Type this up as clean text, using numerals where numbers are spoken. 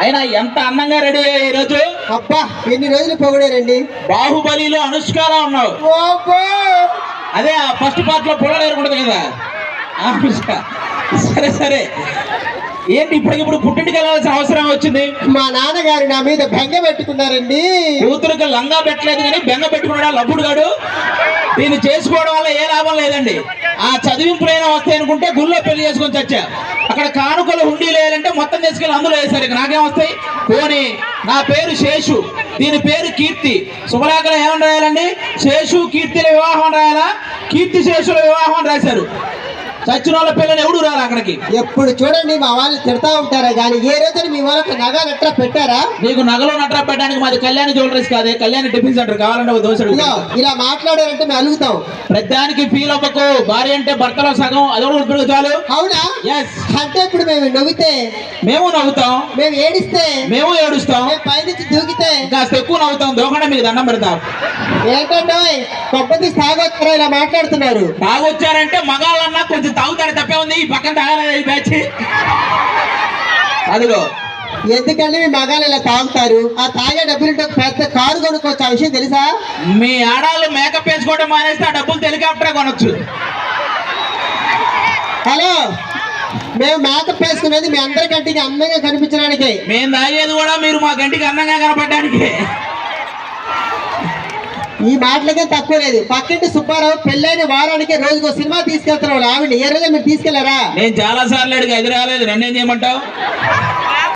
అయినా ఎంత అందంగా రెడీ అయ్యాయి ఈరోజు. అబ్బా ఎన్ని రోజులు పొగిడారండి. బాహుబలిలో అనుష్కలా ఉన్నావు. అదే ఆ ఫస్ట్ పార్ట్ లో పొలం ఏరుకుంటుంది కదా అనుష్క. సరే సరే, ఏంటి ఇప్పటికిప్పుడు పుట్టింటికి వెళ్ళాల్సిన అవసరం వచ్చింది? మా నాన్నగారు నా మీద బెంగ పెట్టుకున్నారండి. కూతురికి లంగా పెట్టలేదు కానీ బెంగ పెట్టుకున్నాడా లబ్బుడు గాడు. దీన్ని చేసుకోవడం వల్ల ఏ లాభం లేదండి. ఆ చదివింపులైనా వస్తాయి అనుకుంటే గుళ్ళో పెళ్లి చేసుకొని చచ్చా. అక్కడ కానుకలు హుండీలు వేయాలంటే మొత్తం తీసుకెళ్ళి అందులో వేశారు. ఇక నాకేం వస్తాయి? పోనీ నా పేరు శేషు, దీని పేరు కీర్తి. శుభలేఖలు ఏమని రాయాలండి? శేషు కీర్తిల వివాహం రాయాలా? కీర్తి శేషుల వివాహం అని రాశారు. చచ్చిన వాళ్ళ పిల్లలు ఎవడు రారు అక్కడికి. ఎప్పుడు చూడండి మా వాళ్ళు తిడతా ఉంటారా కానీ ఏ రోజు మీ వాళ్ళకి నగ నట్రా పెట్టారా? నీకు నగలు నట్రా పెట్టడానికి మాది కళ్యాణి జ్యువెలరీస్ కాదే, కళ్యాణి టిఫిన్ సెంటర్. కావాలంటే ఒక దోశ. ఇలా మాట్లాడారంటే మేము అలుగుతాం. ప్రతిదానికి ఫీల్ అవ్వకు. భార్య అంటే భర్తలో సగం, అదొకటి చాలు. అవునా? ఎస్. అంటే ఇప్పుడు మేము నవ్వితే మేము నవ్వుతాం, మేము ఏడిస్తే మేము ఏడుస్తాం, పైనుంచి దూకితే కాస్త ఎక్కువ నవ్వుతాం. దోకుండా మీకు దండం పెడతాం. ఏంటంటే కొబ్బరి తాగొచ్చారా ఇలా మాట్లాడుతున్నారు? తాగొచ్చారంటే మగాళ్ళన్నా కొంచెం తాగుతారు, తప్పే ఉంది. ఈ పక్కన తాగలేదు ఈ బ్యాచ్. అదిగో ఎందుకంటే మీ మగాళ్ళు ఇలా తాగుతారు. ఆ తాగే డబ్బులు పెద్ద కారు కొనుక్కోవచ్చు. ఆ విషయం తెలుసా? మీ ఆడాళ్ళు మేకప్ వేసుకోవడం మానేస్తే ఆ డబ్బులు హెలికాప్టరే కొనొచ్చు. హలో, మేము మేకప్ వేసుకునేది మీ అందరికంటికి అందంగా కనిపించడానికి. మేము తాగేది కూడా మీరు మా గంటికి అందంగా కనపడడానికి. ఈ మాటలకే తక్కువ లేదు. పక్కింటి సుబ్బారావు పెళ్ళైన వారానికి రోజుకో సినిమా తీసుకెళ్తున్నాడు. ఆవిడ ఏ రోజు మీరు తీసుకెళ్లారా? నేను చాలా సార్లు అడిగి అది రాలేదు. నన్నేం చేయమంటావు?